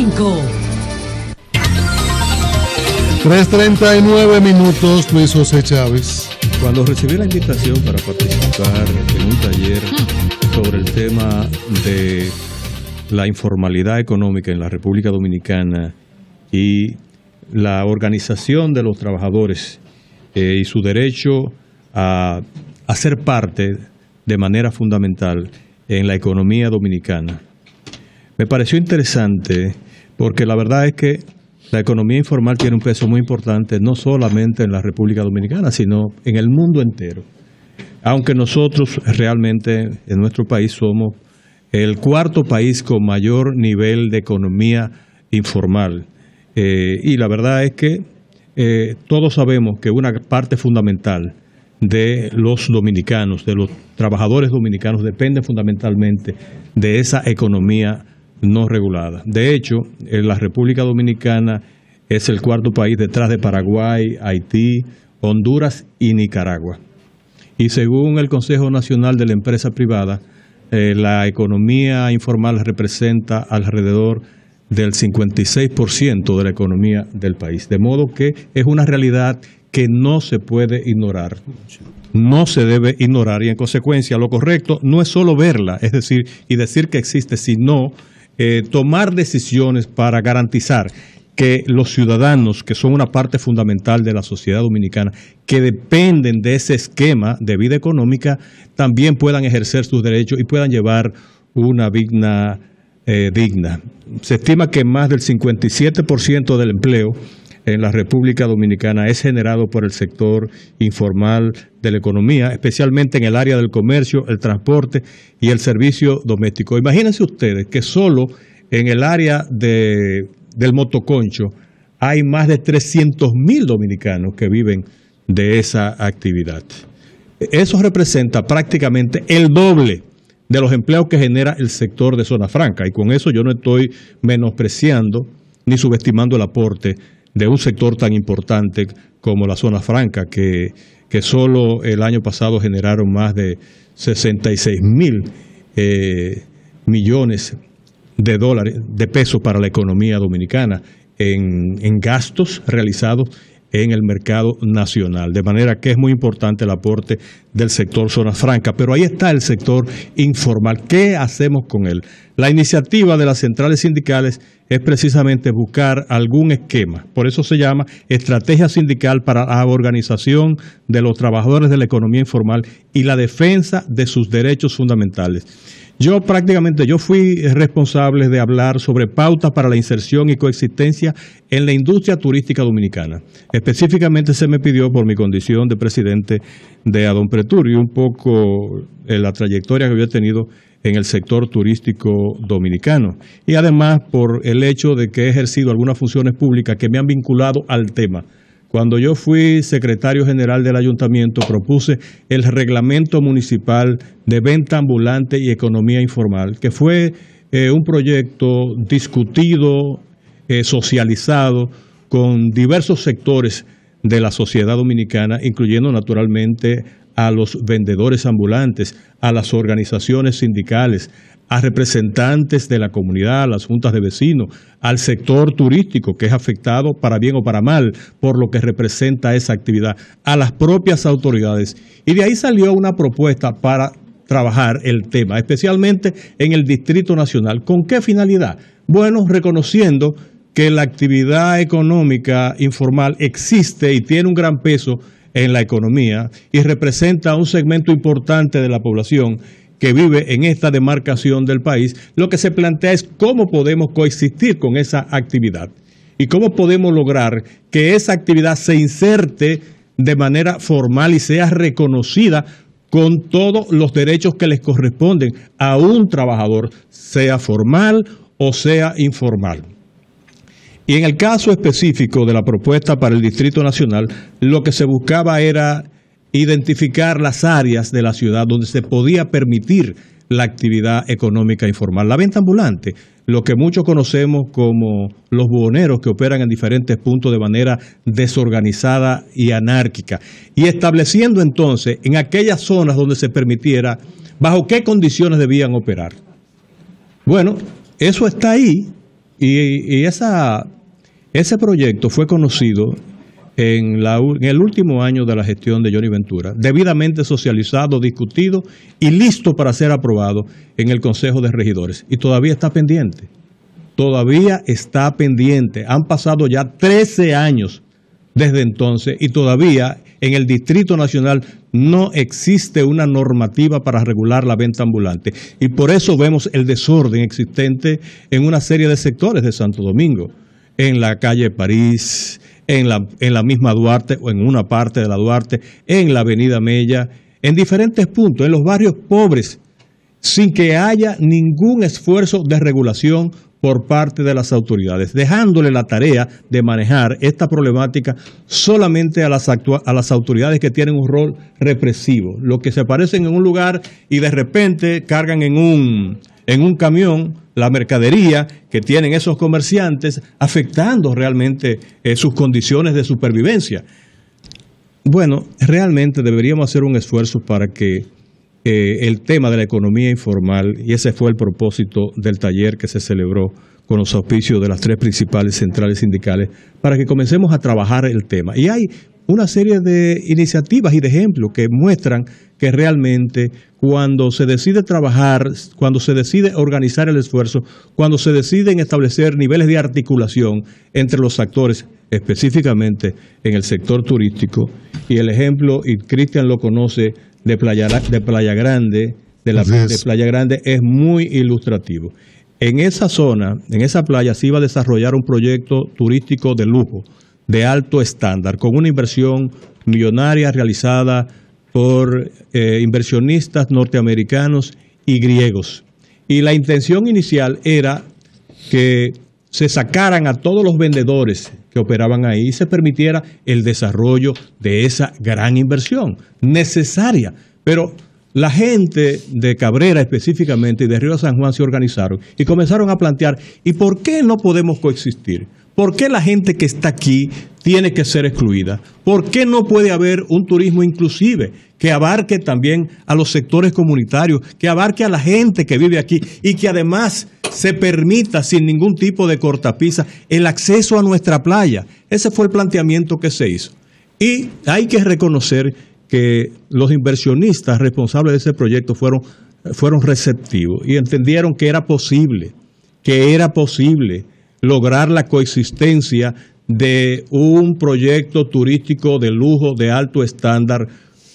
5. 3:39, Luis José Chávez. Cuando recibí la invitación para participar en un taller sobre el tema de la informalidad económica en la República Dominicana y la organización de los trabajadores y su derecho a ser parte de manera fundamental en la economía dominicana, me pareció interesante porque la verdad es que la economía informal tiene un peso muy importante no solamente en la República Dominicana, sino en el mundo entero. Aunque nosotros realmente en nuestro país somos el cuarto país con mayor nivel de economía informal. Y la verdad es que todos sabemos que una parte fundamental de los dominicanos, de los trabajadores dominicanos, depende fundamentalmente de esa economía no regulada. De hecho, la República Dominicana es el cuarto país detrás de Paraguay, Haití, Honduras y Nicaragua. Y según el Consejo Nacional de la Empresa Privada, la economía informal representa alrededor del 56% de la economía del país. De modo que es una realidad que no se puede ignorar. No se debe ignorar y en consecuencia lo correcto no es solo verla, es decir, y decir que existe, sino tomar decisiones para garantizar que los ciudadanos, que son una parte fundamental de la sociedad dominicana, que dependen de ese esquema de vida económica, también puedan ejercer sus derechos y puedan llevar una vida digna. Se estima que más del 57% del empleo en la República Dominicana es generado por el sector informal de la economía, especialmente en el área del comercio, el transporte y el servicio doméstico. Imagínense ustedes que solo en el área del motoconcho hay más de 300,000 dominicanos que viven de esa actividad. Eso representa prácticamente el doble de los empleos que genera el sector de zona franca. Y con eso yo no estoy menospreciando ni subestimando el aporte de un sector tan importante como la zona franca, que solo el año pasado generaron más de 66,000 millones de pesos para la economía dominicana en gastos realizados en el mercado nacional. De manera que es muy importante el aporte del sector zona franca. Pero ahí está el sector informal. ¿Qué hacemos con él? La iniciativa de las centrales sindicales es precisamente buscar algún esquema. Por eso se llama Estrategia Sindical para la Organización de los Trabajadores de la Economía Informal y la Defensa de sus Derechos Fundamentales. Yo fui responsable de hablar sobre pautas para la inserción y coexistencia en la industria turística dominicana. Específicamente se me pidió por mi condición de presidente de Adonpretur y un poco la trayectoria que había tenido en el sector turístico dominicano. Y además por el hecho de que he ejercido algunas funciones públicas que me han vinculado al tema. Cuando yo fui secretario general del ayuntamiento, propuse el reglamento municipal de venta ambulante y economía informal, que fue un proyecto discutido, socializado con diversos sectores de la sociedad dominicana, incluyendo naturalmente a los vendedores ambulantes, a las organizaciones sindicales, a representantes de la comunidad, a las juntas de vecinos, al sector turístico que es afectado para bien o para mal por lo que representa esa actividad, a las propias autoridades. Y de ahí salió una propuesta para trabajar el tema, especialmente en el Distrito Nacional. ¿Con qué finalidad? Bueno, reconociendo que la actividad económica informal existe y tiene un gran peso en la economía y representa un segmento importante de la población que vive en esta demarcación del país, lo que se plantea es cómo podemos coexistir con esa actividad y cómo podemos lograr que esa actividad se inserte de manera formal y sea reconocida con todos los derechos que les corresponden a un trabajador, sea formal o sea informal. Y en el caso específico de la propuesta para el Distrito Nacional, lo que se buscaba era identificar las áreas de la ciudad donde se podía permitir la actividad económica informal. La venta ambulante, lo que muchos conocemos como los buhoneros que operan en diferentes puntos de manera desorganizada y anárquica. Y estableciendo entonces en aquellas zonas donde se permitiera, bajo qué condiciones debían operar. Bueno, eso está ahí Y ese proyecto fue conocido en el último año de la gestión de Johnny Ventura, debidamente socializado, discutido y listo para ser aprobado en el Consejo de Regidores. Y todavía está pendiente. Todavía está pendiente. Han pasado ya 13 años desde entonces y todavía en el Distrito Nacional no existe una normativa para regular la venta ambulante. Y por eso vemos el desorden existente en una serie de sectores de Santo Domingo, en la calle París, en la misma Duarte o en una parte de la Duarte, en la avenida Mella, en diferentes puntos, en los barrios pobres, sin que haya ningún esfuerzo de regulación por parte de las autoridades, dejándole la tarea de manejar esta problemática solamente a las autoridades que tienen un rol represivo, los que se aparecen en un lugar y de repente cargan en un camión la mercadería que tienen esos comerciantes, afectando realmente sus condiciones de supervivencia. Bueno, realmente deberíamos hacer un esfuerzo para que el tema de la economía informal, y ese fue el propósito del taller que se celebró con los auspicios de las 3 principales centrales sindicales, para que comencemos a trabajar el tema. Y hay una serie de iniciativas y de ejemplos que muestran que realmente cuando se decide trabajar, cuando se decide organizar el esfuerzo, cuando se deciden establecer niveles de articulación entre los actores, específicamente en el sector turístico, y el ejemplo, y Cristian lo conoce, de Playa Grande, de Playa Grande es muy ilustrativo. En esa zona, en esa playa, se iba a desarrollar un proyecto turístico de lujo, de alto estándar, con una inversión millonaria realizada por inversionistas norteamericanos y griegos. Y la intención inicial era que se sacaran a todos los vendedores que operaban ahí y se permitiera el desarrollo de esa gran inversión necesaria. Pero la gente de Cabrera específicamente y de Río San Juan se organizaron y comenzaron a plantear, ¿y por qué no podemos coexistir? ¿Por qué la gente que está aquí tiene que ser excluida? ¿Por qué no puede haber un turismo inclusive que abarque también a los sectores comunitarios, que abarque a la gente que vive aquí y que además se permita sin ningún tipo de cortapisa el acceso a nuestra playa? Ese fue el planteamiento que se hizo. Y hay que reconocer que los inversionistas responsables de ese proyecto fueron receptivos y entendieron que era posible lograr la coexistencia de un proyecto turístico de lujo, de alto estándar,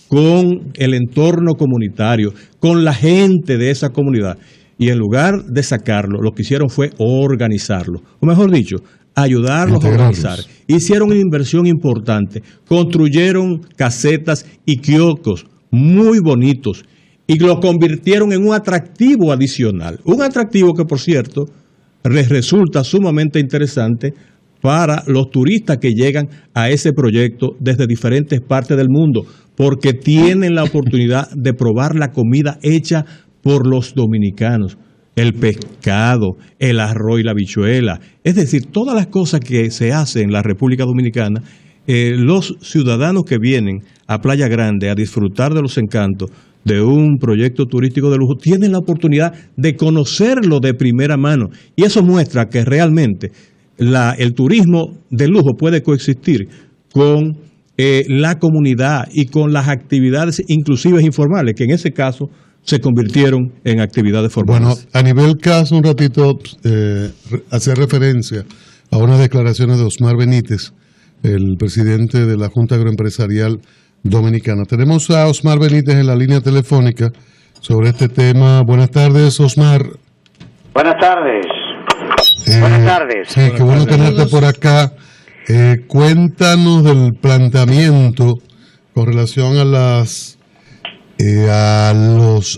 con el entorno comunitario, con la gente de esa comunidad. Y en lugar de sacarlo, lo que hicieron fue organizarlo. O mejor dicho, ayudarlos a organizar. Hicieron una inversión importante, construyeron casetas y kioscos muy bonitos y lo convirtieron en un atractivo adicional. Un atractivo que, por cierto, les resulta sumamente interesante para los turistas que llegan a ese proyecto desde diferentes partes del mundo, porque tienen la oportunidad de probar la comida hecha por los dominicanos, el pescado, el arroz y la habichuela, es decir, todas las cosas que se hacen en la República Dominicana. Los ciudadanos que vienen a Playa Grande a disfrutar de los encantos de un proyecto turístico de lujo tienen la oportunidad de conocerlo de primera mano, y eso muestra que realmente el turismo de lujo puede coexistir con la comunidad y con las actividades inclusivas informales, que en ese caso se convirtieron en actividades formales. Bueno, a nivel caso, un ratito hacer referencia a unas declaraciones de Osmar Benítez, el presidente de la Junta Agroempresarial Dominicana. Tenemos a Osmar Benítez en la línea telefónica sobre este tema. Buenas tardes, Osmar. Buenas tardes. Buenas tardes. Sí, qué bueno tenerte por acá. Cuéntanos del planteamiento con relación a las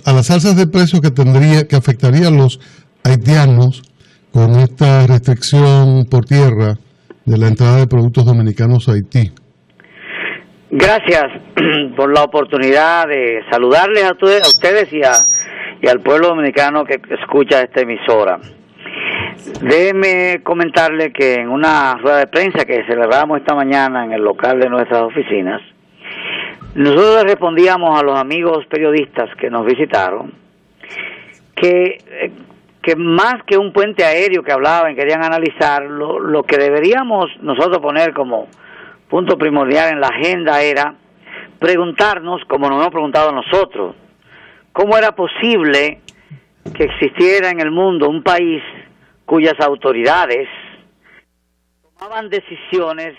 alzas de precios que afectaría a los haitianos con esta restricción por tierra de la entrada de productos dominicanos a Haití. Gracias por la oportunidad de saludarles a ustedes y al pueblo dominicano que escucha esta emisora. Déjenme comentarle que en una rueda de prensa que celebramos esta mañana en el local de nuestras oficinas, nosotros respondíamos a los amigos periodistas que nos visitaron que que más que un puente aéreo que hablaban, querían analizar, lo que deberíamos nosotros poner como punto primordial en la agenda era preguntarnos, como nos hemos preguntado nosotros, cómo era posible que existiera en el mundo un país cuyas autoridades tomaban decisiones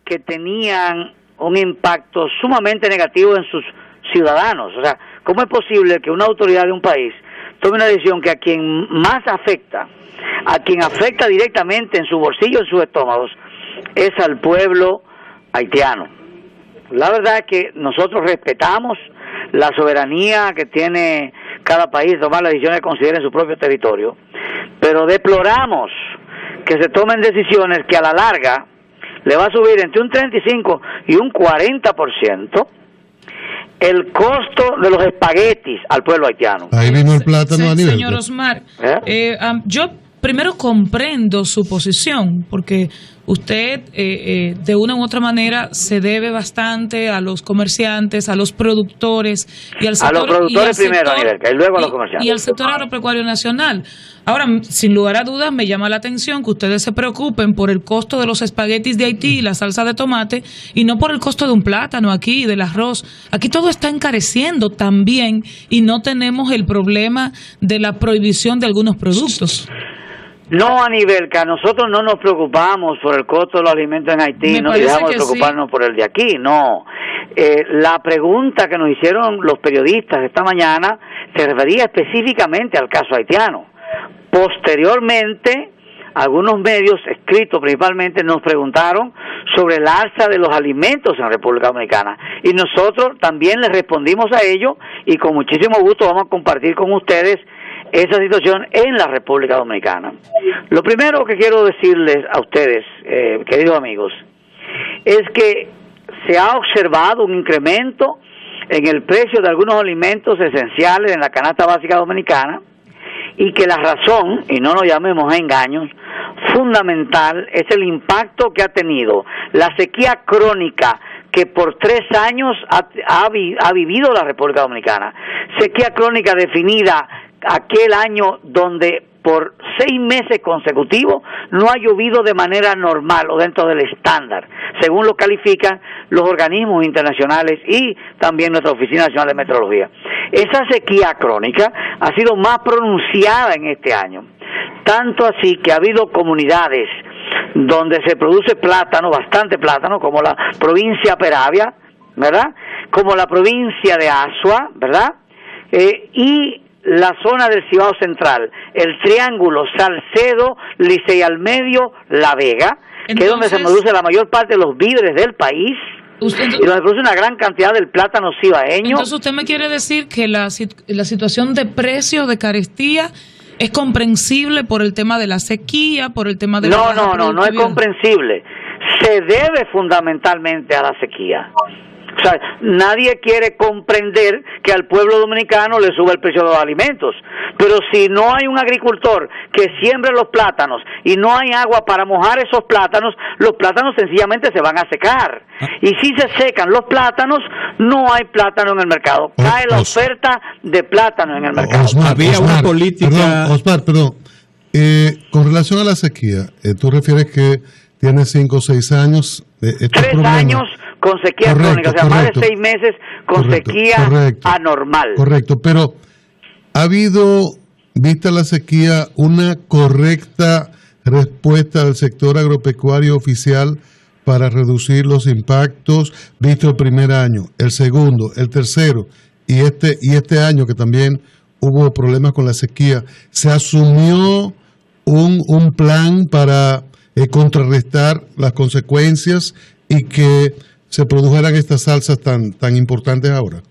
que tenían un impacto sumamente negativo en sus ciudadanos. O sea, ¿cómo es posible que una autoridad de un país tome una decisión que a quien más afecta, a quien afecta directamente en su bolsillo, en sus estómagos, es al pueblo haitiano? La verdad es que nosotros respetamos la soberanía que tiene cada país de tomar las decisiones que considere en su propio territorio, pero deploramos que se tomen decisiones que a la larga le va a subir entre un 35 y un 40% el costo de los espaguetis al pueblo haitiano. Ahí vino el plátano a nivel. Señor Osmar, yo primero comprendo su posición, porque usted de una u otra manera se debe bastante a los comerciantes, a los productores y al sector, a los productores primero, y luego a los comerciantes. Y al sector agropecuario nacional. Ahora, sin lugar a dudas, me llama la atención que ustedes se preocupen por el costo de los espaguetis de Haití y la salsa de tomate y no por el costo de un plátano aquí, del arroz. Aquí todo está encareciendo también y no tenemos el problema de la prohibición de algunos productos. No, Aníbal, que a nosotros no nos preocupamos por el costo de los alimentos en Haití, no dejamos de preocuparnos por el de aquí, no. La pregunta que nos hicieron los periodistas esta mañana se refería específicamente al caso haitiano. Posteriormente, algunos medios escritos principalmente nos preguntaron sobre el alza de los alimentos en República Dominicana y nosotros también les respondimos a ello y con muchísimo gusto vamos a compartir con ustedes esa situación en la República Dominicana. Lo primero que quiero decirles a ustedes, queridos amigos, es que se ha observado un incremento en el precio de algunos alimentos esenciales en la canasta básica dominicana y que la razón, y no nos llamemos a engaños, fundamental es el impacto que ha tenido la sequía crónica que por 3 años ha vivido la República Dominicana. Sequía crónica definida aquel año donde por 6 meses consecutivos no ha llovido de manera normal o dentro del estándar, según lo califican los organismos internacionales y también nuestra Oficina Nacional de Meteorología. Esa sequía crónica ha sido más pronunciada en este año, tanto así que ha habido comunidades donde se produce plátano, bastante plátano, como la provincia Peravia, ¿verdad?, como la provincia de Azua, ¿verdad?, y la zona del Cibao Central, el Triángulo, Salcedo, Licey al Medio, La Vega, entonces, que es donde se produce la mayor parte de los víveres del país y donde produce una gran cantidad del plátano cibaeño. Entonces usted me quiere decir que la situación de precio, de carestía, es comprensible por el tema de la sequía, por el tema de la baja productividad. No es comprensible. Se debe fundamentalmente a la sequía. O sea, nadie quiere comprender que al pueblo dominicano le sube el precio de los alimentos, pero si no hay un agricultor que siembre los plátanos y no hay agua para mojar esos plátanos, los plátanos sencillamente se van a secar. Y si se secan los plátanos, no hay plátano en el mercado. Cae la oferta de plátano en el mercado. Había una política... Osmar, con relación a la sequía, tú refieres que tiene 5 o 6 años... 3 años... con sequía crónica, o sea, más de 6 meses con sequía anormal. Correcto, pero ¿ha habido, vista la sequía, una correcta respuesta del sector agropecuario oficial para reducir los impactos, visto el primer año, el segundo, el tercero y este año que también hubo problemas con la sequía? ¿Se asumió un plan para contrarrestar las consecuencias y que se produjeran estas salsas tan importantes ahora?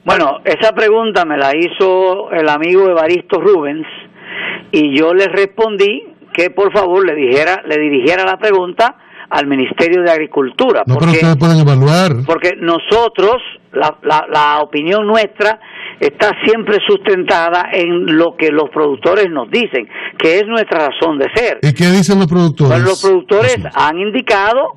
Bueno, esa pregunta me la hizo el amigo Evaristo Rubens y yo le respondí que por favor le dirigiera la pregunta al Ministerio de Agricultura. No, pero ustedes pueden evaluar. Porque nosotros, la opinión nuestra está siempre sustentada en lo que los productores nos dicen, que es nuestra razón de ser. ¿Y qué dicen los productores? Pues los productores han indicado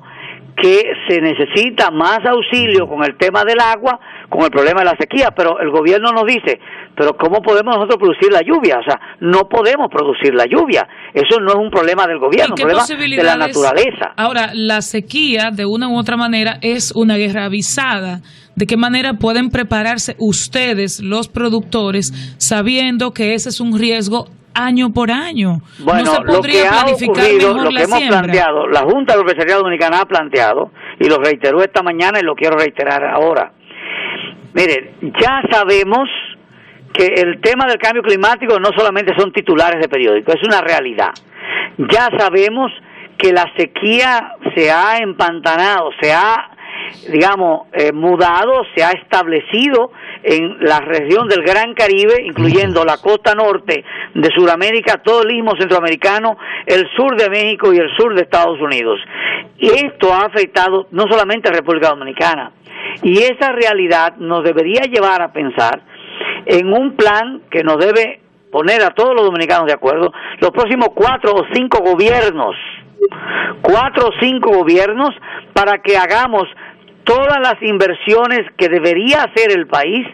que se necesita más auxilio con el tema del agua, con el problema de la sequía, pero el gobierno nos dice, pero ¿cómo podemos nosotros producir la lluvia? O sea, no podemos producir la lluvia. Eso no es un problema del gobierno, es un problema de la naturaleza. Ahora, la sequía, de una u otra manera, es una guerra avisada. ¿De qué manera pueden prepararse ustedes, los productores, sabiendo que ese es un riesgo año por año? Bueno, ¿No se podría lo que ha planificar ocurrido, mejor lo que la hemos siembra? planteado, la Junta de Empresarial Dominicana ha planteado, y lo reiteró esta mañana y lo quiero reiterar ahora. Miren, ya sabemos que el tema del cambio climático no solamente son titulares de periódicos, es una realidad. Ya sabemos que la sequía se ha empantanado, se ha, mudado, se ha establecido en la región del Gran Caribe, incluyendo la costa norte de Sudamérica, todo el istmo centroamericano, el sur de México y el sur de Estados Unidos. Y esto ha afectado no solamente a República Dominicana. Y esa realidad nos debería llevar a pensar en un plan que nos debe poner a todos los dominicanos de acuerdo, los próximos 4 o 5 gobiernos, para que hagamos todas las inversiones que debería hacer el país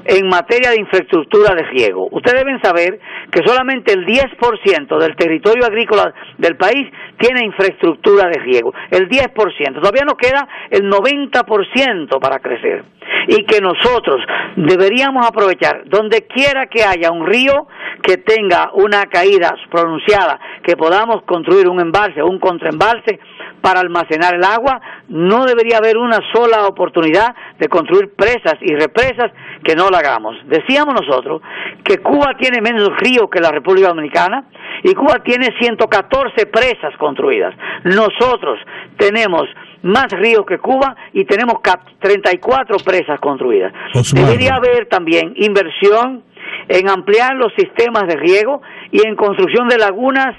en materia de infraestructura de riego. Ustedes deben saber que solamente el 10% del territorio agrícola del país tiene infraestructura de riego. El 10%. Todavía nos queda el 90% para crecer. Y que nosotros deberíamos aprovechar, donde quiera que haya un río que tenga una caída pronunciada, que podamos construir un embalse o un contraembalse para almacenar el agua. No debería haber una sola oportunidad de construir presas y represas que no la hagamos. Decíamos nosotros que Cuba tiene menos ríos que la República Dominicana y Cuba tiene 114 presas construidas. Nosotros tenemos más ríos que Cuba y tenemos 34 presas construidas. Osmar. Debería haber también inversión en ampliar los sistemas de riego y en construcción de lagunas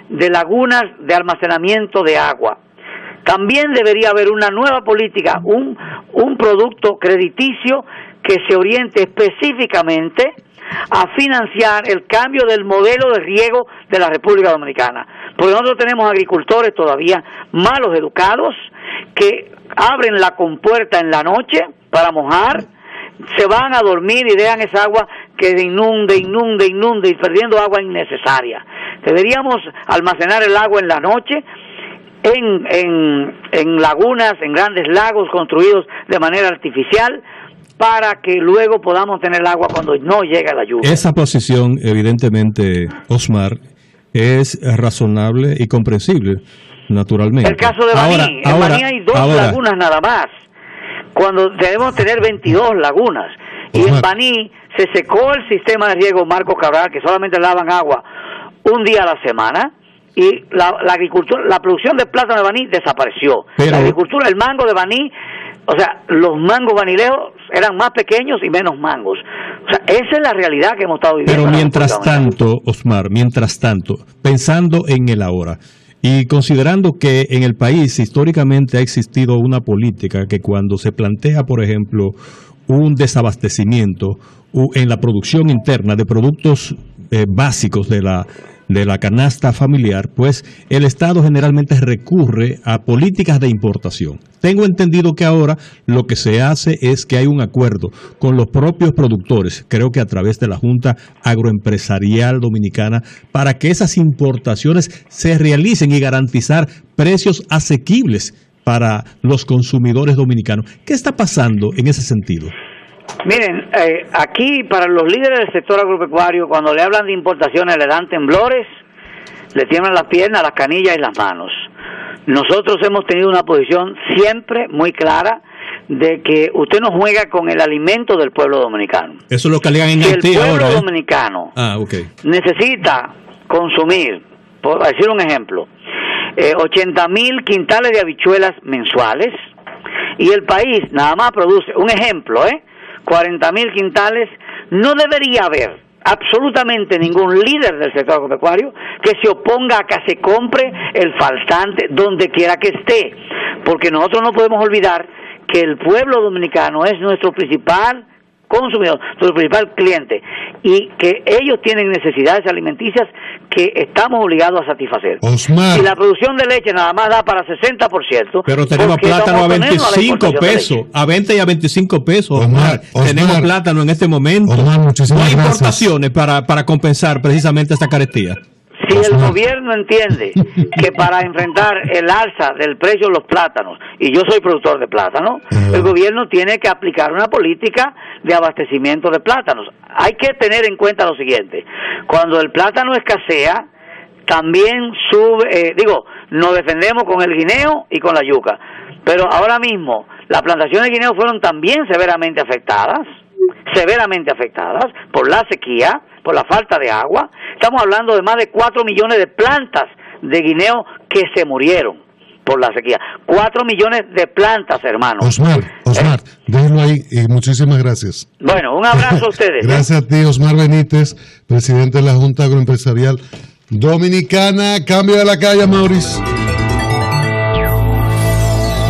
de almacenamiento de agua. También debería haber una nueva política, un producto crediticio que se oriente específicamente a financiar el cambio del modelo de riego de la República Dominicana. Porque nosotros tenemos agricultores todavía malos educados que abren la compuerta en la noche para mojar, se van a dormir y dejan esa agua que inunde y perdiendo agua innecesaria. Deberíamos almacenar el agua en la noche en lagunas, en grandes lagos construidos de manera artificial, para que luego podamos tener agua cuando no llega la lluvia. Esa posición, evidentemente, Osmar, es razonable y comprensible, naturalmente. El caso de Baní, en Baní hay 2 lagunas nada más, cuando debemos tener 22 lagunas. Y en Baní se secó el sistema de riego Marcos Cabral, que solamente lavan agua un día a la semana, y la agricultura, la producción de plátano de Baní desapareció. Pero la agricultura, el mango de Baní, o sea, los mangos banileos eran más pequeños y menos mangos. O sea, esa es la realidad que hemos estado viviendo. Pero mientras tanto, Osmar, pensando en el ahora, y considerando que en el país históricamente ha existido una política que cuando se plantea, por ejemplo, un desabastecimiento en la producción interna de productos básicos de la canasta familiar, pues el Estado generalmente recurre a políticas de importación. Tengo entendido que ahora lo que se hace es que hay un acuerdo con los propios productores, creo que a través de la Junta Agroempresarial Dominicana, para que esas importaciones se realicen y garantizar precios asequibles para los consumidores dominicanos. ¿Qué está pasando en ese sentido? Miren, aquí para los líderes del sector agropecuario, cuando le hablan de importaciones le dan temblores, le tiemblan las piernas, las canillas y las manos. Nosotros hemos tenido una posición siempre muy clara de que usted no juega con el alimento del pueblo dominicano. Eso es lo que alegan en Haití ahora. Si el pueblo dominicano necesita consumir, por decir un ejemplo, 80,000 quintales de habichuelas mensuales, y el país nada más produce, un ejemplo, 40,000 quintales, no debería haber absolutamente ningún líder del sector agropecuario que se oponga a que se compre el faltante donde quiera que esté, porque nosotros no podemos olvidar que el pueblo dominicano es nuestro principal consumidor, nuestro principal cliente, y que ellos tienen necesidades alimenticias que estamos obligados a satisfacer. Osmar. Y la producción de leche nada más da para 60%. Pero tenemos plátano a 25 pesos, a 20 y a 25 pesos. Osmar, tenemos plátano en este momento. Osmar, no hay importaciones para compensar precisamente esta carestía. Si el gobierno entiende que para enfrentar el alza del precio de los plátanos, y yo soy productor de plátano, el gobierno tiene que aplicar una política de abastecimiento de plátanos. Hay que tener en cuenta lo siguiente: cuando el plátano escasea, también sube, nos defendemos con el guineo y con la yuca, pero ahora mismo las plantaciones de guineo fueron también severamente afectadas por la sequía, por la falta de agua. Estamos hablando de más de 4 millones de plantas de guineo que se murieron por la sequía. 4 millones de plantas, hermano. Osmar, déjelo ahí y muchísimas gracias. Bueno, un abrazo a ustedes. Gracias a ti, Osmar Benítez, presidente de la Junta Agroempresarial Dominicana. Cambio de la calle, Mauricio.